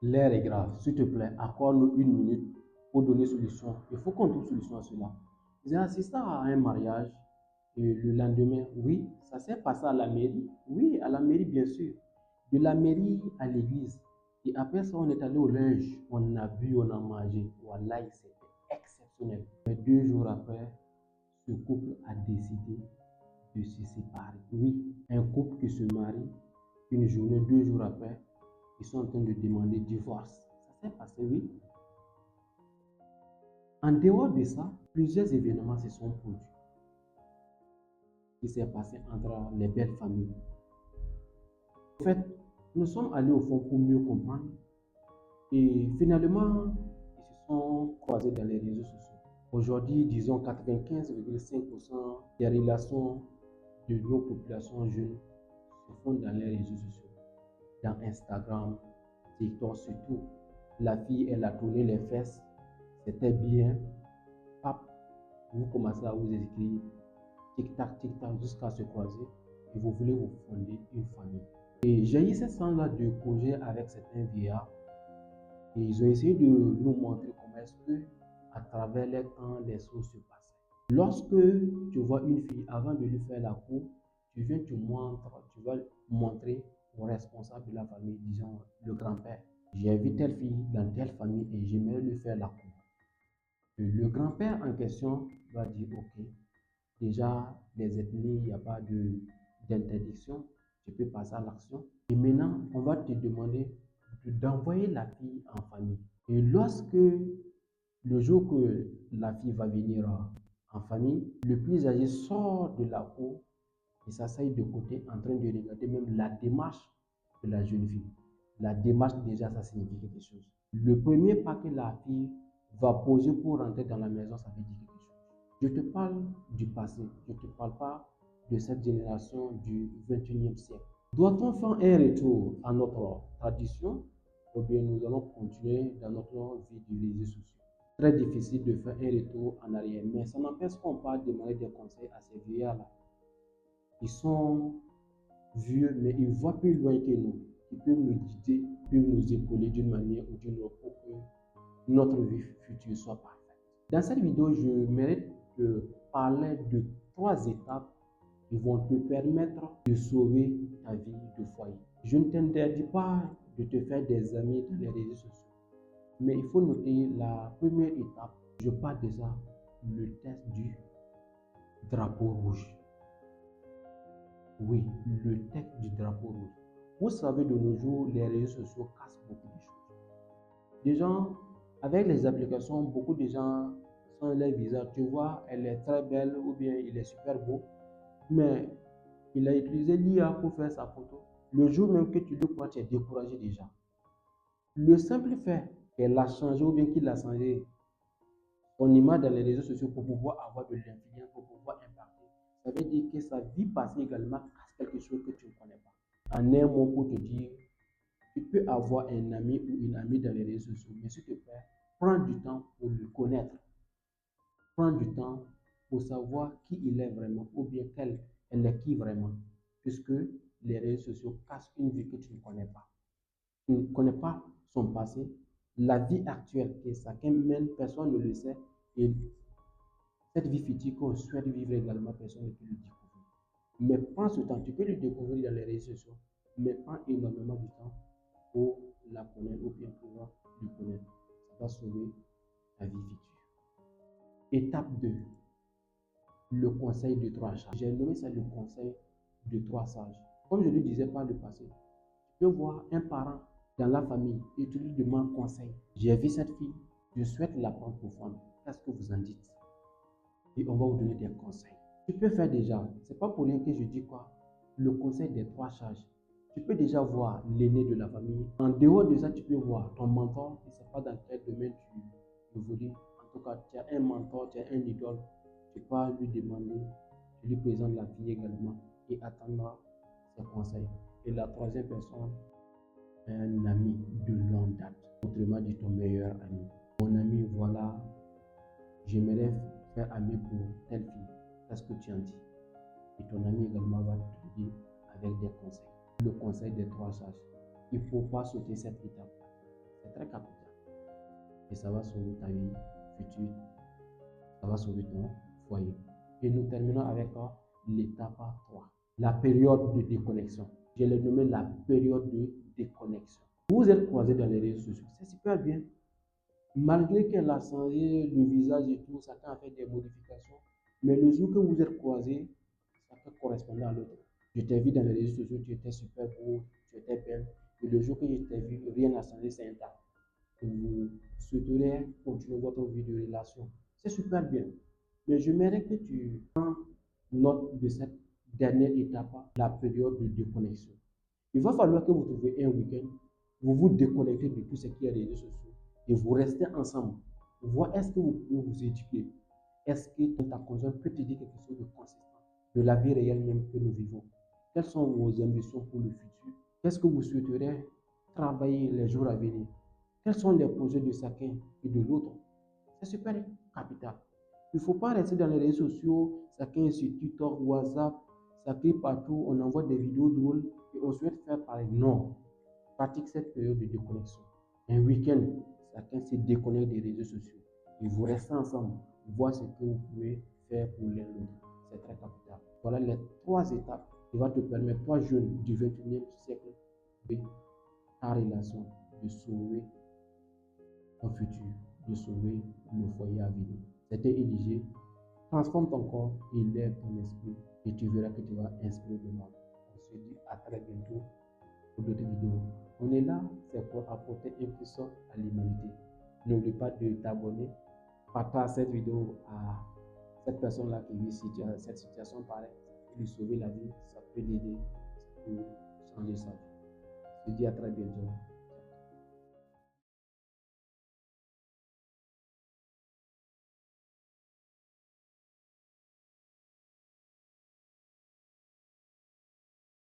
L'air est grave. S'il te plaît, accorde-nous 1 minute pour donner solution. Il faut qu'on trouve solution à cela. J'ai assisté à un mariage et le lendemain, oui, ça s'est passé à la mairie. Oui, à la mairie, bien sûr. De la mairie à l'église. Et après ça, on est allé au linge. On a bu, on a mangé. Voilà, c'était exceptionnel. Mais 2 jours après, ce couple a décidé de se séparer. Oui, un couple qui se marie, une journée, 2 jours après, ils sont en train de demander divorce. Ça s'est passé, oui. En dehors de ça, plusieurs événements se sont produits. Qui s'est passé entre les belles familles. En fait, nous sommes allés au fond pour mieux comprendre et finalement, ils se sont croisés dans les réseaux sociaux. Aujourd'hui, disons 95,5% des relations de nos populations jeunes se font dans les réseaux sociaux, dans Instagram, TikTok surtout. La fille, elle a tourné les fesses, c'était bien. Hop, vous commencez à vous écrire tic-tac, tic-tac, jusqu'à se croiser et vous voulez vous fonder une famille. Et j'ai eu ce sens-là de projet avec certains vieillards et ils ont essayé de nous montrer comment est-ce que, à travers les temps, les choses se passaient. Lorsque tu vois une fille, avant de lui faire la cour, tu vas montrer au responsable de la famille, disons le grand-père. J'ai vu telle fille dans telle famille et j'aimerais lui faire la cour. Et le grand-père en question va dire, ok, déjà, les ethnies, il n'y a pas d'interdiction, tu peux passer à l'action. Et maintenant, on va te demander d'envoyer la fille en famille. Et lorsque le jour que la fille va venir en famille, le plus âgé sort de la cour et s'assied de côté en train de regarder même la démarche de la jeune fille. La démarche, déjà, ça signifie quelque chose. Le premier pas que la fille va poser pour rentrer dans la maison, ça veut dire quelque chose. Je te parle du passé, je ne te parle pas de cette génération du 21e siècle. Doit-on faire un retour à notre tradition ou bien nous allons continuer dans notre vie de réseaux sociaux? Très difficile de faire un retour en arrière, mais ça n'empêche qu'on peut demander des conseils à ces vieillards-là. Ils sont vieux, mais ils voient plus loin que nous. Ils peuvent nous guider, ils peuvent nous épauler d'une manière ou d'une autre pour que notre vie future soit parfaite. Dans cette vidéo, je mérite de parler de 3 étapes qui vont te permettre de sauver ta vie de foyer. Je ne t'interdis pas de te faire des amis dans les réseaux sociaux, mais il faut noter la première étape. Je parle déjà le test du drapeau rouge. Oui, le texte du drapeau rouge. Vous savez, de nos jours, les réseaux sociaux cassent beaucoup de choses. Des gens, avec les applications, beaucoup de gens sont les visages. Tu vois, elle est très belle ou bien il est super beau, mais il a utilisé l'IA pour faire sa photo. Le jour même que tu le crois, tu es découragé déjà. Le simple fait qu'elle a changé ou bien qu'il a changé son image dans les réseaux sociaux pour pouvoir avoir de l'influence, pour pouvoir impacter, ça veut dire que sa vie passée également casse quelque chose que tu ne connais pas. En un mot pour te dire, tu peux avoir un ami ou une amie dans les réseaux sociaux, mais s'il te plaît, prends du temps pour le connaître. Prends du temps pour savoir qui il est vraiment ou bien elle est qui vraiment. Puisque les réseaux sociaux cachent une vie que tu ne connais pas. Tu ne connais pas son passé, la vie actuelle que chacun mène, personne ne le sait. Et cette vie fictive qu'on souhaite vivre également, personne ne peut le découvrir. Mais prends ce temps, tu peux le découvrir dans les réseaux sociaux, mais prends énormément de temps pour la connaître ou bien pouvoir le connaître. Ça va sauver ta vie future. Étape 2, le conseil de 3 sages. J'ai nommé ça le conseil de 3 sages. Comme je le disais par le passé, tu peux voir un parent dans la famille et tu lui demandes conseil. J'ai vu cette fille, je souhaite la prendre pour femme. Qu'est-ce que vous en dites? Et on va vous donner des conseils. Tu peux faire déjà, c'est pas pour rien que je dis quoi, le conseil des 3 sages. Tu peux déjà voir l'aîné de la famille. En dehors de ça, tu peux voir ton mentor, je ne sais pas dans quel domaine tu évolues. En tout cas, tu as un mentor, tu as un idole. Tu peux lui demander, tu lui présentes la fille également et attendre ses conseils. Et la troisième personne, un ami de longue date. Autrement dit, ton meilleur ami. Mon ami, voilà, j'aimerais faire ami pour telle fille. Qu'est-ce que tu en dis? Et ton ami également va te dire avec des conseils. Le conseil des 3 sages. Il ne faut pas sauter cette étape. C'est très capital. Et ça va sauver ta vie future, ça va sauver ton foyer. Et nous terminons avec l'étape 3, la période de déconnexion. Je l'ai nommé la période de déconnexion. Vous êtes croisés dans les réseaux sociaux, c'est super bien. Malgré qu'elle a changé le visage et tout, chacun a fait des modifications, mais le jour que vous êtes croisés, chacun correspondait à l'autre. Je t'ai vu dans les réseaux sociaux, tu étais super beau, tu étais belle, et le jour que je t'ai vu, rien n'a changé, c'est intact. Vous souhaiterez continuer votre vie de relation. C'est super bien. Mais j'aimerais que tu prends note de cette dernière étape, la période de déconnexion. Il va falloir que vous trouviez un week-end, vous vous déconnectez de tout ce qui est réseaux sociaux et vous restez ensemble. Voir est-ce que vous pouvez vous éduquer. Est-ce que ta conjointe peut te dire quelque chose de consistant de la vie réelle même que nous vivons? Quelles sont vos ambitions pour le futur? Qu'est-ce que vous souhaiterez travailler les jours à venir? Quels sont les projets de chacun et de l'autre? C'est super capital. Il ne faut pas rester dans les réseaux sociaux, chacun est sur TikTok, WhatsApp, ça crie partout, on envoie des vidéos drôles et on souhaite faire pareil. Non, pratique cette période de déconnexion. Un week-end, chacun se déconnecte des réseaux sociaux et vous restez ensemble, voir ce que vous pouvez faire pour l'un l'autre. C'est très capital. Voilà les 3 étapes qui vont te permettre, toi jeune du 21e siècle, de ta relation, de sauver ton futur, de sauver le foyer à venir. C'était Éligé. Transforme ton corps et lève ton esprit et tu verras que tu vas inspirer le monde. On se dit à très bientôt pour d'autres vidéos. On est là, c'est pour apporter un plus à l'humanité. N'oublie pas de t'abonner, partage cette vidéo à cette personne-là qui vit cette situation pareille. Ça peut lui sauver la vie, ça peut l'aider, ça peut changer sa vie. Je te dis à très bientôt.